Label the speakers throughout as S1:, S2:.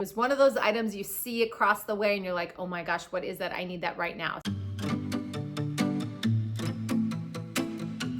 S1: It was one of those items you see across the way and you're like, oh my gosh, what is that? I need that right now.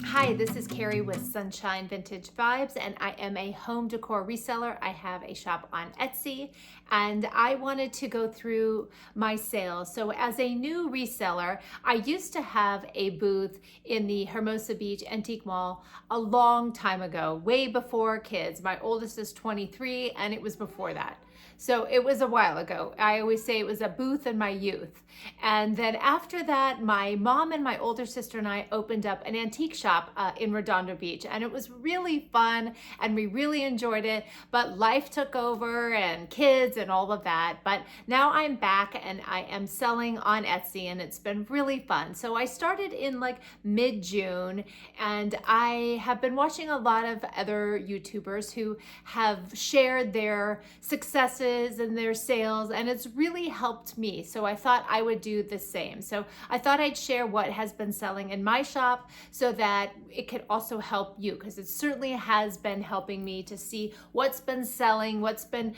S1: Hi, this is Carrie with Sunshine Vintage Vibes, and I am a home decor reseller. I have a shop on Etsy, and I wanted to go through my sales. So as a new reseller, I used to have a booth in the Hermosa Beach Antique Mall a long time ago, way before kids. My oldest is 23, and it was before that. So it was a while ago. I always say it was a booth in my youth. And then after that, my mom and my older sister and I opened up an antique shop in Redondo Beach. And it was really fun and we really enjoyed it. But life took over and kids and all of that. But now I'm back and I am selling on Etsy and it's been really fun. So I started in like mid-June and I have been watching a lot of other YouTubers who have shared their successes and their sales, and it's really helped me. So I thought I would do the same. So I thought I'd share what has been selling in my shop so that it could also help you, because it certainly has been helping me to see what's been selling, what's been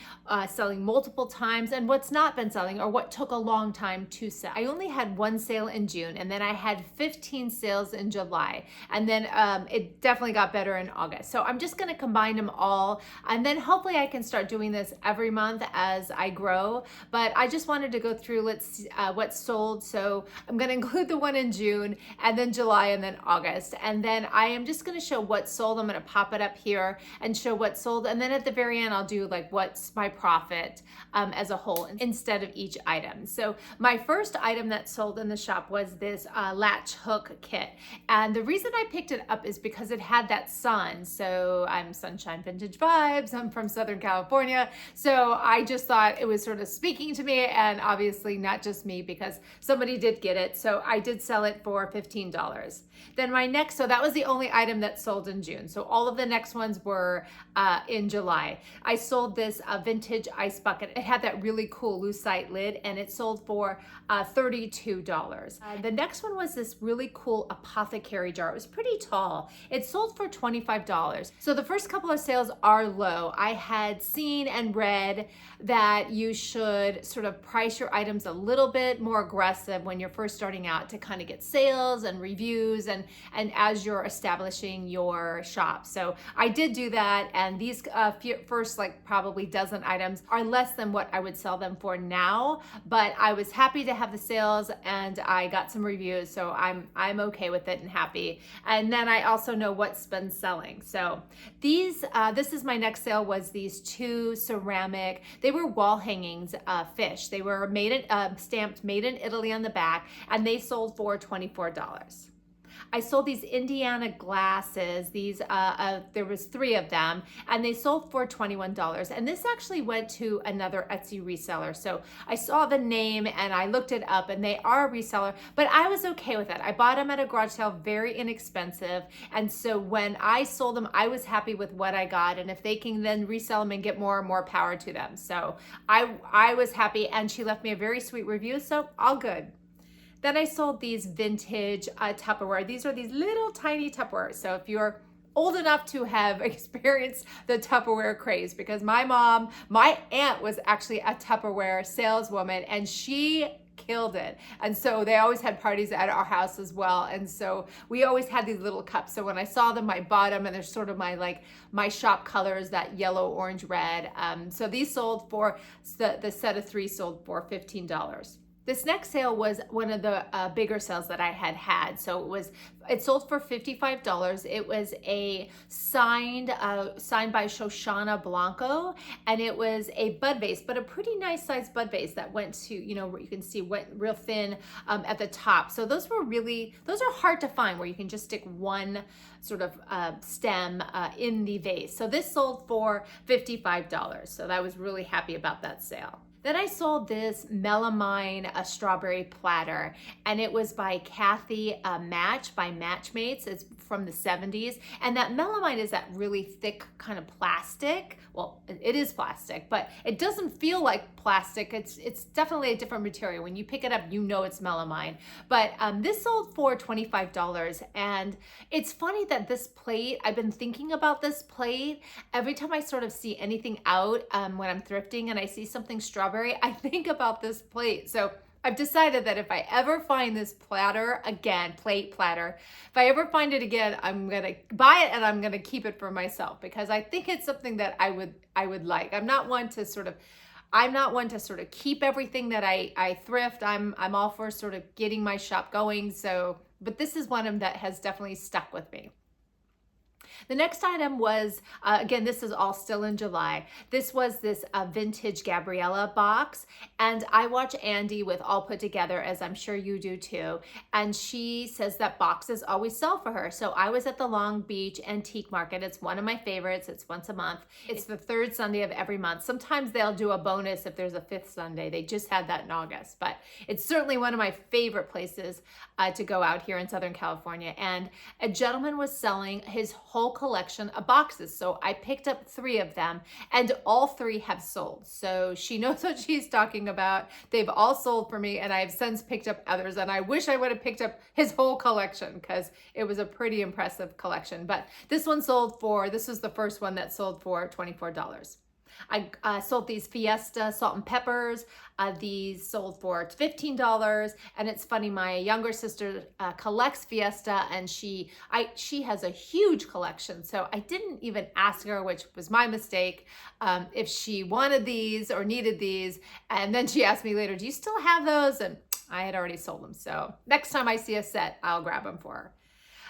S1: selling multiple times, and what's not been selling or what took a long time to sell. I only had one sale in June, and then I had 15 sales in July, and then it definitely got better in August. So I'm just going to combine them all, and then hopefully I can start doing this every month as I grow. But I just wanted to go through what's sold. So I'm going to include the one in June and then July and then August. And then I am just going to show what's sold. I'm going to pop it up here and show what's sold. And then at the very end, I'll do like what's my profit as a whole instead of each item. So my first item that sold in the shop was this latch hook kit. And the reason I picked it up is because it had that sun. So I'm Sunshine Vintage Vibes. I'm from Southern California. So I just thought it was sort of speaking to me, and obviously not just me because somebody did get it. So I did sell it for $15. Then my next, so that was the only item that sold in June. So all of the next ones were in July. I sold this vintage ice bucket. It had that really cool lucite lid and it sold for $32. The next one was this really cool apothecary jar. It was pretty tall. It sold for $25. So the first couple of sales are low. I had seen and read that you should sort of price your items a little bit more aggressive when you're first starting out to kind of get sales and reviews and as you're establishing your shop. So I did do that, and these first like probably dozen items are less than what I would sell them for now, but I was happy to have the sales and I got some reviews, so I'm okay with it and happy. And then I also know what's been selling. So these this is my next sale, was these two ceramic, they were wall hangings fish. They were stamped made in Italy on the back, and they sold for $24. I sold these Indiana glasses. These there was 3 of them, and they sold for $21. And this actually went to another Etsy reseller. So I saw the name and I looked it up, and they are a reseller, but I was okay with it. I bought them at a garage sale, very inexpensive. And so when I sold them, I was happy with what I got. And if they can then resell them and get more power to them. So I was happy, and she left me a very sweet review. So all good. Then I sold these vintage Tupperware. These are these little tiny Tupperware. So if you're old enough to have experienced the Tupperware craze, because my aunt was actually a Tupperware saleswoman, and she killed it. And so they always had parties at our house as well. And so we always had these little cups. So when I saw them, I bought them, and they're sort of my shop colors, that yellow, orange, red. So these sold for, the set of 3 sold for $15. This next sale was one of the bigger sales that I had. So it sold for $55. It was a signed by Shoshana Blanco, and it was a bud vase, but a pretty nice sized bud vase that went to, where you can see went real thin at the top. So those are hard to find, where you can just stick one sort of stem in the vase. So this sold for $55. So I was really happy about that sale. Then I sold this melamine strawberry platter, and it was by Kathy Match by Matchmates. It's from the 70s. And that melamine is that really thick kind of plastic. Well, it is plastic, but it doesn't feel like plastic. It's definitely a different material. When you pick it up, you know it's melamine. But this sold for $25. And it's funny that this plate, I've been thinking about this plate. Every time I sort of see anything out when I'm thrifting and I see something strawberry, I think about this plate. So I've decided that if I ever find this platter again, platter, if I ever find it again, I'm gonna buy it and I'm gonna keep it for myself, because I think it's something that I would like. I'm not one to sort of keep everything that I thrift. I'm all for sort of getting my shop going. So, but this is one of them that has definitely stuck with me. The next item was, again, this is all still in July. This was this vintage Gabriella box. And I watch Andy with All Put Together, as I'm sure you do too. And she says that boxes always sell for her. So I was at the Long Beach Antique Market. It's one of my favorites. It's once a month. It's the third Sunday of every month. Sometimes they'll do a bonus if there's a fifth Sunday. They just had that in August. But it's certainly one of my favorite places to go out here in Southern California. And a gentleman was selling his whole collection of boxes. So I picked up 3 of them, and all 3 have sold. So she knows what she's talking about. They've all sold for me, and I have since picked up others. And I wish I would have picked up his whole collection, because it was a pretty impressive collection. But this one sold for, this was the first one that sold for $24. I sold these Fiesta salt and peppers. These sold for $15. And it's funny, my younger sister collects Fiesta, and she has a huge collection. So I didn't even ask her, which was my mistake, if she wanted these or needed these. And then she asked me later, do you still have those? And I had already sold them. So next time I see a set, I'll grab them for her.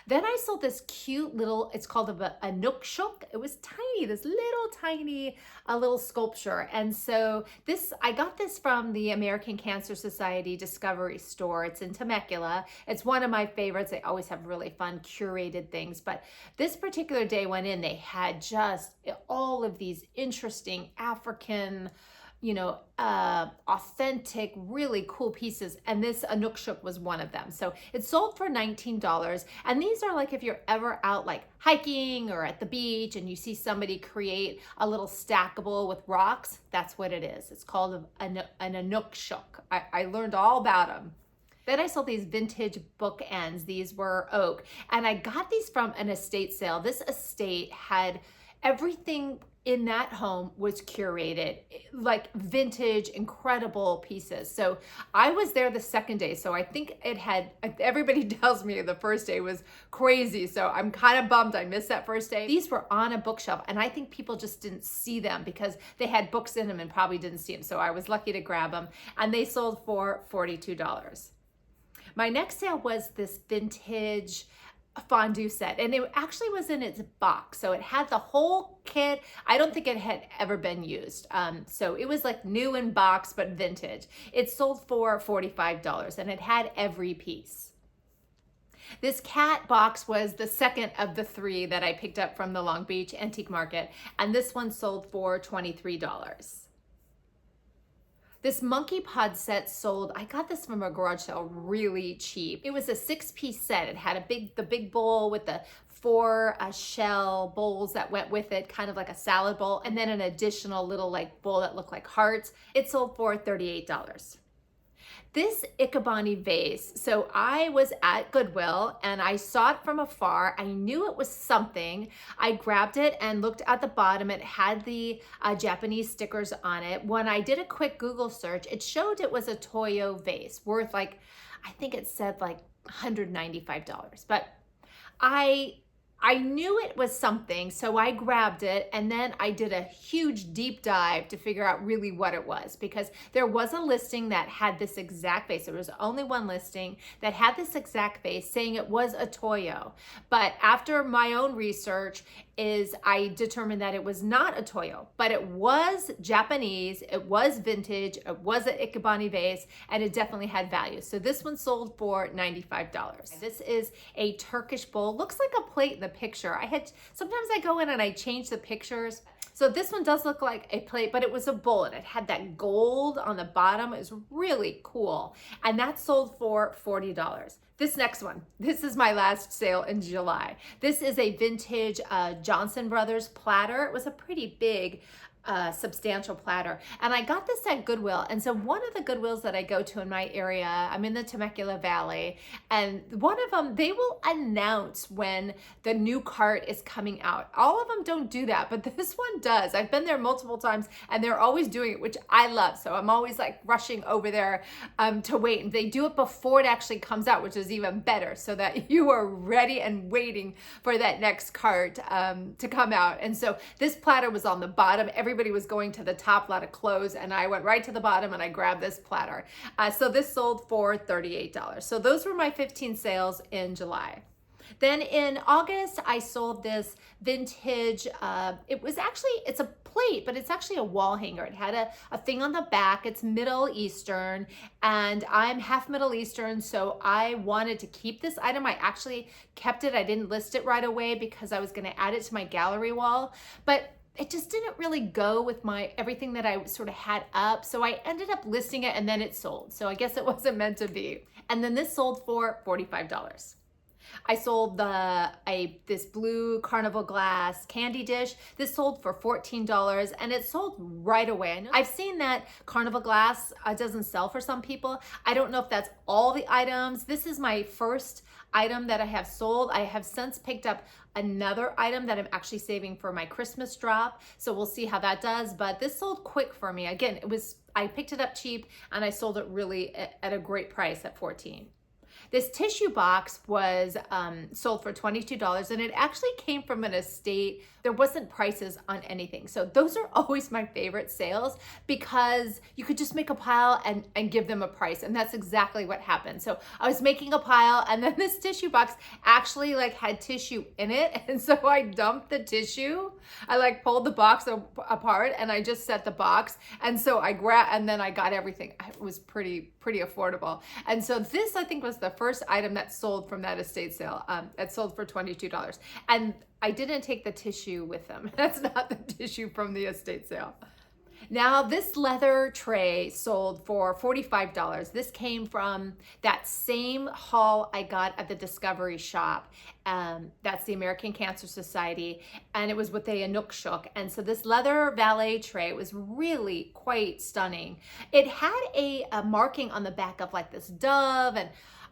S1: Then I sold this cute little, it's called a nook shook. It was tiny, this little tiny little sculpture. And so I got this from the American Cancer Society Discovery Store. It's in Temecula. It's one of my favorites. They always have really fun curated things. But this particular day went in, they had just all of these interesting African, authentic, really cool pieces. And this Anukshuk was one of them. So it sold for $19. And these are like if you're ever out like hiking or at the beach and you see somebody create a little stackable with rocks, that's what it is. It's called an Anukshuk. I learned all about them. Then I sold these vintage bookends. These were oak. And I got these from an estate sale. This estate had everything in that home was curated, like vintage, incredible pieces. So I was there the second day. So I think everybody tells me the first day was crazy. So I'm kind of bummed I missed that first day. These were on a bookshelf, and I think people just didn't see them because they had books in them and probably didn't see them. So I was lucky to grab them, and they sold for $42. My next sale was this vintage fondue set, and it actually was in its box, so it had the whole kit. I don't think it had ever been used, so it was like new in box but vintage. It sold for $45, and it had every piece. This cat box was the second of the 3 that I picked up from the Long Beach Antique Market, and this one sold for $23. This monkey pod set sold, I got this from a garage sale really cheap. It was a 6-piece set. It had the big bowl with the 4 shell bowls that went with it, kind of like a salad bowl, and then an additional little like bowl that looked like hearts. It sold for $38. This Ikebani vase, so I was at Goodwill and I saw it from afar. I knew it was something. I grabbed it and looked at the bottom. It had the Japanese stickers on it. When I did a quick Google search, it showed it was a Toyo vase worth like, I think it said like $195. But I knew it was something, so I grabbed it, and then I did a huge deep dive to figure out really what it was, because there was a listing that had this exact vase. There was only one listing that had this exact vase saying it was a Toyo. But after my own research, I determined that it was not a Toyo, but it was Japanese, it was vintage, it was an Ikebani vase, and it definitely had value. So this one sold for $95. This is a Turkish bowl. Looks like a plate in the picture. Sometimes I go in and I change the pictures. So this one does look like a plate, but it was a bowl and it had that gold on the bottom. It was really cool. And that sold for $40. This next one, this is my last sale in July. This is a vintage Johnson Brothers platter. It was a pretty big substantial platter. And I got this at Goodwill. And so one of the Goodwills that I go to in my area, I'm in the Temecula Valley, and one of them, they will announce when the new cart is coming out. All of them don't do that, but this one does. I've been there multiple times and they're always doing it, which I love. So I'm always like rushing over there to wait. And they do it before it actually comes out, which is even better, so that you are ready and waiting for that next cart to come out. And so this platter was on the bottom. Everybody was going to the top, a lot of clothes, and I went right to the bottom and I grabbed this platter. So this sold for $38. So those were my 15 sales in July. Then in August, I sold this vintage, it's a plate, but it's actually a wall hanger. It had a thing on the back. It's Middle Eastern, and I'm half Middle Eastern, so I wanted to keep this item. I actually kept it. I didn't list it right away because I was going to add it to my gallery wall, but it just didn't really go with everything that I sort of had up. So I ended up listing it and then it sold. So I guess it wasn't meant to be. And then this sold for $45. I sold this blue carnival glass candy dish. This sold for $14 and it sold right away. I've seen that carnival glass doesn't sell for some people. I don't know if that's all the items. This is my first item that I have sold. I have since picked up another item that I'm actually saving for my Christmas drop. So we'll see how that does. But this sold quick for me. Again, I picked it up cheap and I sold it really at a great price at $14. This tissue box was sold for $22 and it actually came from an estate. There wasn't prices on anything. So those are always my favorite sales because you could just make a pile and give them a price. And that's exactly what happened. So I was making a pile and then this tissue box actually had tissue in it. And so I dumped the tissue. I pulled the box apart and I just set the box. And so I grabbed, and then I got everything. It was pretty affordable. And so this, I think, was the first item that sold from that estate sale. It sold for $22. And I didn't take the tissue with them. That's not the tissue from the estate sale. Now this leather tray sold for $45. This came from that same haul I got at the Discovery Shop. That's the American Cancer Society, and it was with a Inukshuk. And so this leather valet tray was really quite stunning. It had a marking on the back of this dove, and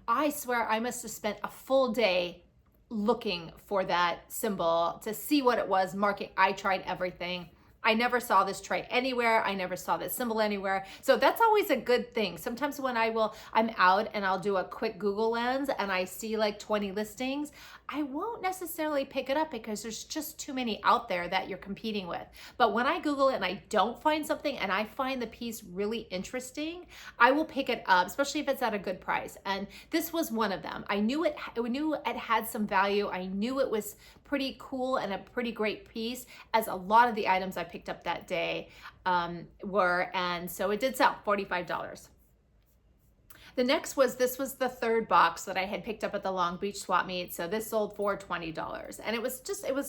S1: I swear I must have spent a full day looking for that symbol to see what it was marking. I tried everything. I never saw this tray anywhere. I never saw this symbol anywhere. So that's always a good thing. Sometimes when I'm out and I'll do a quick Google lens and I see 20 listings, I won't necessarily pick it up because there's just too many out there that you're competing with. But when I Google it and I don't find something and I find the piece really interesting, I will pick it up, especially if it's at a good price. And this was one of them. I knew it had some value. I knew it was pretty cool and a pretty great piece, as a lot of the items I picked up that day were. And so it did sell, $45. The next this was the third box that I had picked up at the Long Beach swap meet. So this sold for $20 and it was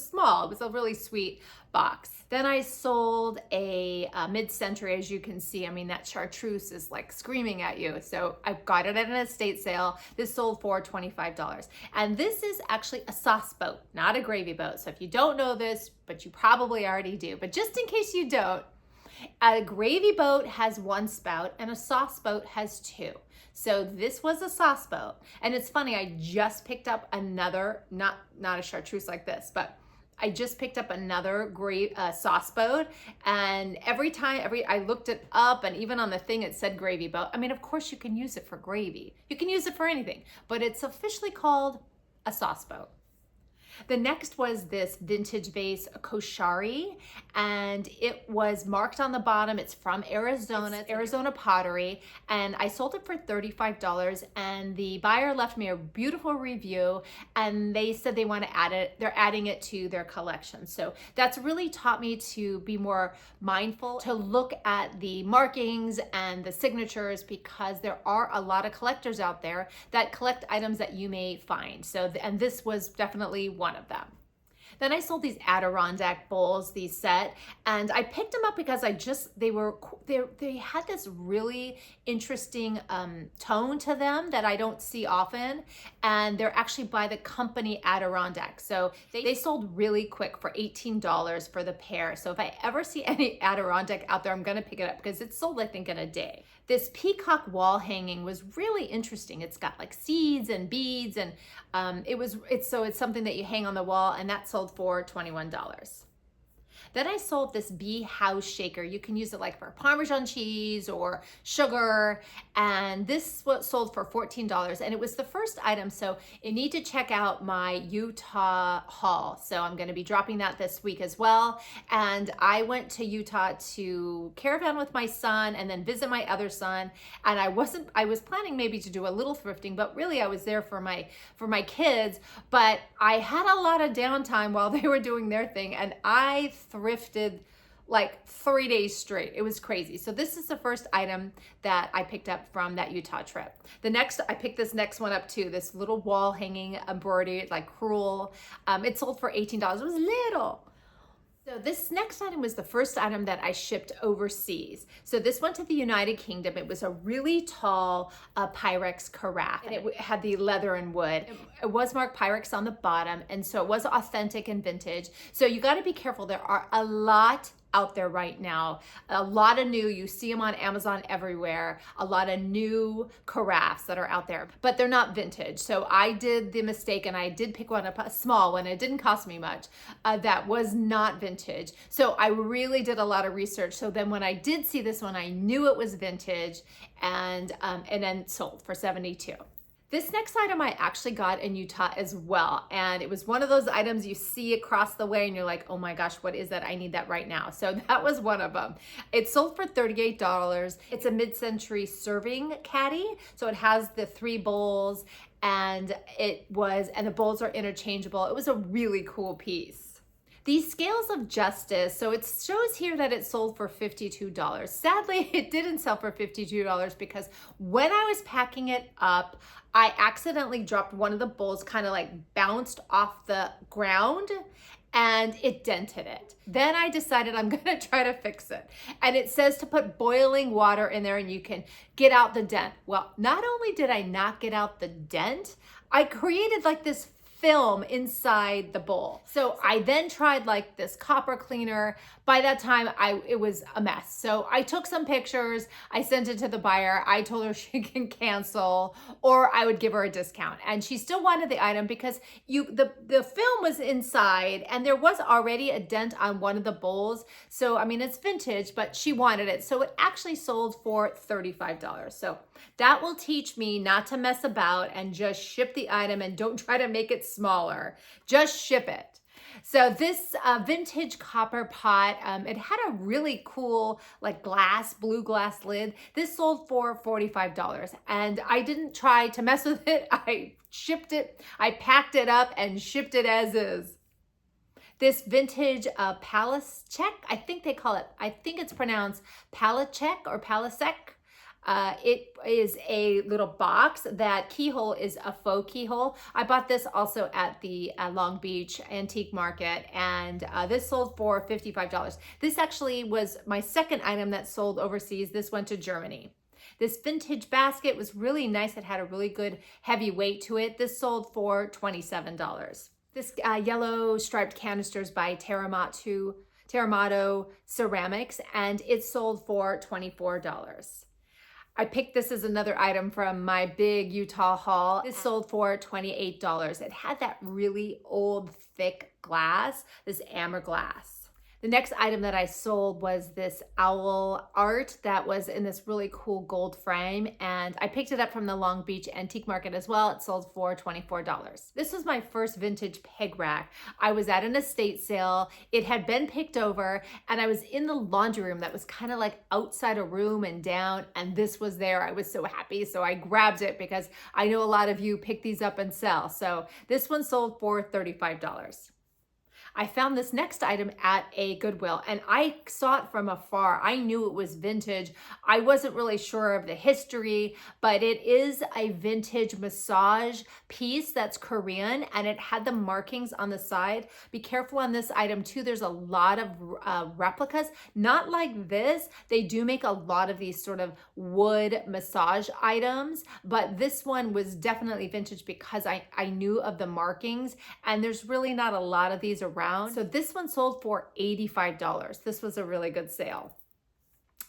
S1: small. It was a really sweet box. Then I sold a mid-century, as you can see. I mean, that chartreuse is screaming at you. So I got it at an estate sale. This sold for $25. And this is actually a sauce boat, not a gravy boat. So if you don't know this, but you probably already do, but just in case you don't, a gravy boat has one spout and a sauce boat has two. So this was a sauce boat. And it's funny, I just picked up another, not a chartreuse like this, but I just picked up another sauce boat. And every time I looked it up, and even on the thing it said gravy boat. I mean, of course you can use it for gravy. You can use it for anything, but it's officially called a sauce boat. The next was this vintage vase, a Koshari, and it was marked on the bottom. It's from Arizona. It's Arizona pottery, and I sold it for $35, and the buyer left me a beautiful review, and they said they want to add it. They're adding it to their collection. So that's really taught me to be more mindful, to look at the markings and the signatures, because there are a lot of collectors out there that collect items that you may find. So, and this was definitely one of them. Then I sold these Adirondack bowls, these set, and I picked them up because they had this really interesting tone to them that I don't see often, and they're actually by the company Adirondack. So they sold really quick for $18 for the pair. So if I ever see any Adirondack out there, I'm gonna pick it up because it's sold, I think, in a day. This peacock wall hanging was really interesting. It's got like seeds and beads, and it's something that you hang on the wall, and that sold for $21. Then I sold this bee house shaker. You can use it like for Parmesan cheese or sugar. And this was sold for $14. And it was the first item. So you need to check out my Utah haul. So I'm going to be dropping that this week as well. And I went to Utah to caravan with my son and then visit my other son. And I was planning maybe to do a little thrifting, but really I was there for my kids. But I had a lot of downtime while they were doing their thing. And I thrifted like 3 days straight. It was crazy. So this is the first item that I picked up from that Utah trip. I picked this next one up too, this little wall hanging embroidered, like crewel. It sold for $18. It was little. So this next item was the first item that I shipped overseas. So this went to the United Kingdom. It was a really tall Pyrex carafe, and it had the leather and wood. It was marked Pyrex on the bottom, and so it was authentic and vintage. So you got to be careful. There are a lot out there right now. A lot of new, you see them on Amazon everywhere, a lot of new carafes that are out there, but they're not vintage. So I did the mistake and I did pick one up, a small one. It didn't cost me much. That was not vintage. So I really did a lot of research. So then when I did see this one, I knew it was vintage, and then sold for $72. This next item I actually got in Utah as well. And it was one of those items you see across the way and you're like, oh my gosh, what is that? I need that right now. So that was one of them. It sold for $38. It's a mid-century serving caddy. So it has the 3 bowls, and the bowls are interchangeable. It was a really cool piece. These scales of justice, so it shows here that it sold for $52. Sadly, it didn't sell for $52 because when I was packing it up, I accidentally dropped one of the bowls, kind of like bounced off the ground, and it dented it. Then I decided I'm gonna try to fix it. And it says to put boiling water in there and you can get out the dent. Well, not only did I not get out the dent, I created like this film inside the bowl. So I then tried like this copper cleaner. By that time, it was a mess. So I took some pictures, I sent it to the buyer. I told her she can cancel or I would give her a discount. And she still wanted the item because the film was inside and there was already a dent on one of the bowls. So, I mean, it's vintage, but she wanted it. So it actually sold for $35. So that will teach me not to mess about and just ship the item, and don't try to make it smaller. Just ship it. So this vintage copper pot, it had a really cool like blue glass lid. This sold for $45, and I didn't try to mess with it. I shipped it, I packed it up and shipped it as is. This vintage palace check, I think it's pronounced Palachek or Palasek. It is a little box. That keyhole is a faux keyhole. I bought this also at the Long Beach Antique Market, and this sold for $55. This actually was my second item that sold overseas. This went to Germany. This vintage basket was really nice. It had a really good heavy weight to it. This sold for $27. This yellow striped canisters by Teramato Ceramics, and it sold for $24. I picked this as another item from my big Utah haul. This sold for $28. It had that really old, thick glass, this amber glass. The next item that I sold was this owl art that was in this really cool gold frame, and I picked it up from the Long Beach Antique Market as well. It sold for $24. This was my first vintage peg rack. I was at an estate sale. It had been picked over, and I was in the laundry room that was kind of like outside a room and down, and this was there. I was so happy, so I grabbed it because I know a lot of you pick these up and sell. So this one sold for $35. I found this next item at a Goodwill and I saw it from afar. I knew it was vintage. I wasn't really sure of the history, but it is a vintage massage piece that's Korean and it had the markings on the side. Be careful on this item too. There's a lot of replicas, not like this. They do make a lot of these sort of wood massage items, but this one was definitely vintage because I knew of the markings, and there's really not a lot of these around. So this one sold for $85. This was a really good sale.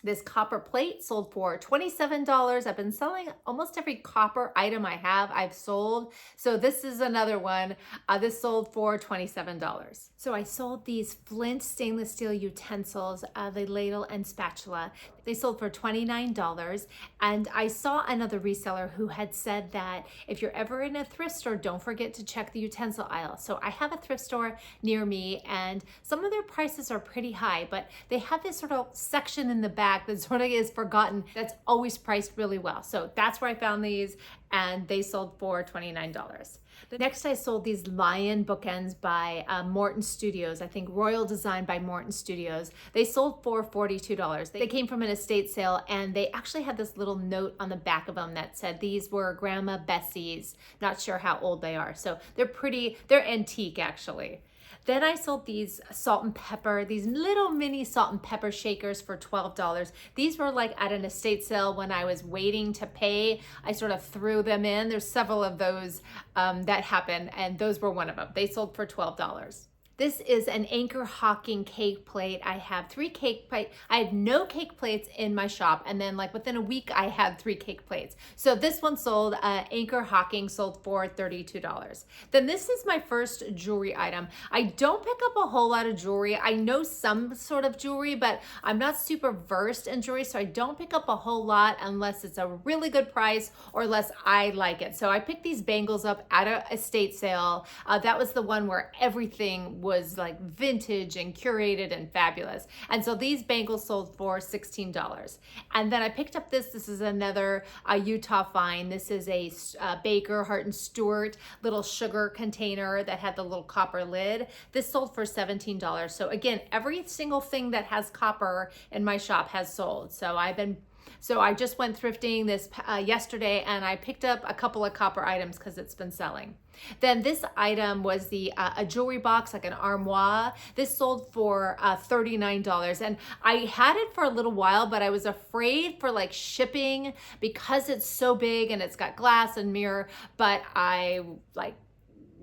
S1: This copper plate sold for $27. I've been selling almost every copper item I have, I've sold. So this is another one. This sold for $27. So I sold these Flint stainless steel utensils, the ladle and spatula. They sold for $29. And I saw another reseller who had said that if you're ever in a thrift store, don't forget to check the utensil aisle. So I have a thrift store near me and some of their prices are pretty high, but they have this sort of section in the back that sort of is forgotten that's always priced really well. So that's where I found these and they sold for $29. Next, I sold these lion bookends by Morton Studios. I think Royal Design by Morton Studios. They sold for $42. They came from an estate sale and they actually had this little note on the back of them that said these were Grandma Bessie's. Not sure how old they are. So they're antique actually. Then I sold these salt and pepper, these little mini salt and pepper shakers for $12. These were like at an estate sale when I was waiting to pay. I sort of threw them in. There's several of those that happened, and those were one of them. They sold for $12. This is an Anchor Hawking cake plate. I have 3 cake plates. I had no cake plates in my shop. And then like within a week, I had 3 cake plates. So this one sold, Anchor Hawking sold for $32. Then this is my first jewelry item. I don't pick up a whole lot of jewelry. I know some sort of jewelry, but I'm not super versed in jewelry. So I don't pick up a whole lot unless it's a really good price or unless I like it. So I picked these bangles up at an estate sale. That was the one where everything was like vintage and curated and fabulous. And so these bangles sold for $16. And then I picked up this is another Utah find. This is a Baker Heart and Stewart little sugar container that had the little copper lid. This sold for $17. So again, every single thing that has copper in my shop has sold. So I just went thrifting this yesterday and I picked up a couple of copper items because it's been selling. Then this item was a jewelry box, like an armoire. This sold for $39. And I had it for a little while, but I was afraid for like shipping because it's so big and it's got glass and mirror, but I like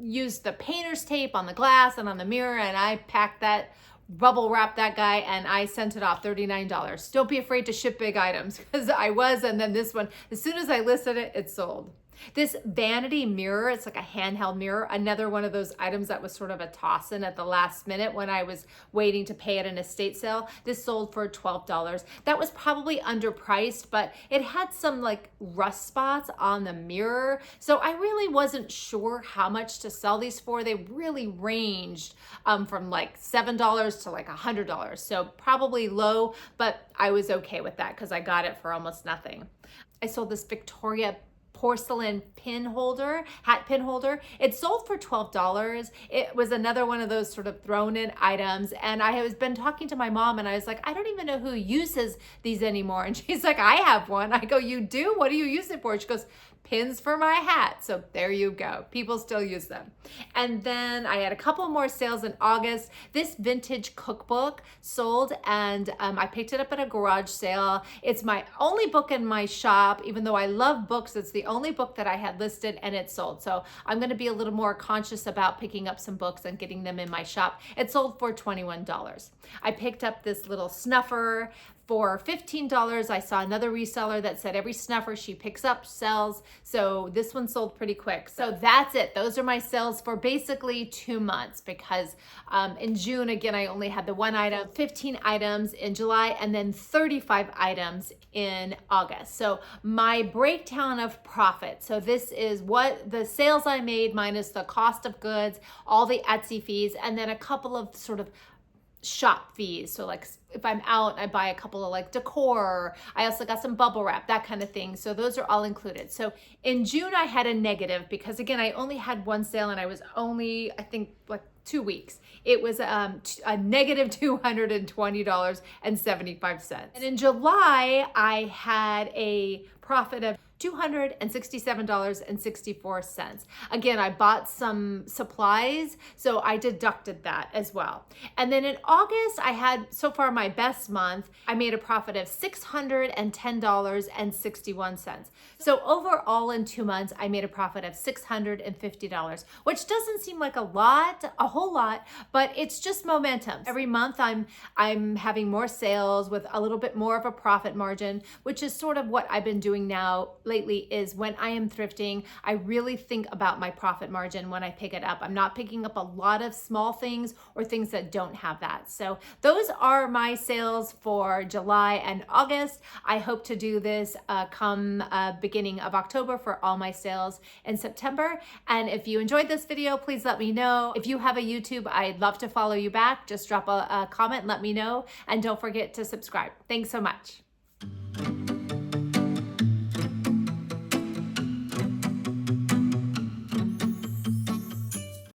S1: used the painter's tape on the glass and on the mirror and I packed that, bubble wrap that guy, and I sent it off $39. Don't be afraid to ship big items because I was, and then this one, as soon as I listed it, it sold. This vanity mirror, it's like a handheld mirror, another one of those items that was sort of a toss-in at the last minute when I was waiting to pay at an estate sale. This sold for $12. That was probably underpriced, but it had some like rust spots on the mirror. So I really wasn't sure how much to sell these for. They really ranged from like $7 to like $100. So probably low, but I was okay with that because I got it for almost nothing. I sold this Victoria porcelain hat pin holder. It sold for $12. It was another one of those sort of thrown in items. And I have been talking to my mom and I was like, I don't even know who uses these anymore. And she's like, I have one. I go, you do? What do you use it for? She goes, pins for my hat. So there you go. People still use them. And then I had a couple more sales in August. This vintage cookbook sold and I picked it up at a garage sale. It's my only book in my shop. Even though I love books, it's the only book that I had listed and it sold. So I'm going to be a little more conscious about picking up some books and getting them in my shop. It sold for $21. I picked up this little snuffer for $15. I saw another reseller that said every snuffer she picks up sells. So this one sold pretty quick. So that's it. Those are my sales for basically 2 months because in June, again, I only had the one item, 15 items in July, and then 35 items in August. So my breakdown of profit. So this is what the sales I made minus the cost of goods, all the Etsy fees, and then a couple of sort of shop fees. So like if I'm out, I buy a couple of like decor. I also got some bubble wrap, that kind of thing. So those are all included. So in June, I had a negative because again, I only had one sale and I was only, I think like 2 weeks. It was a negative $220.75. And in July, I had a profit of $267.64. Again, I bought some supplies, so I deducted that as well. And then in August, I had so far my best month. I made a profit of $610.61. So overall in 2 months, I made a profit of $650, which doesn't seem like a whole lot, but it's just momentum. Every month I'm having more sales with a little bit more of a profit margin, which is sort of what I've been doing now lately. Is when I am thrifting, I really think about my profit margin when I pick it up. I'm not picking up a lot of small things or things that don't have that. So those are my sales for July and August. I hope to do this come beginning of October for all my sales in September. And if you enjoyed this video, please let me know. If you have a YouTube, I'd love to follow you back. Just drop a comment and let me know. And don't forget to subscribe. Thanks so much.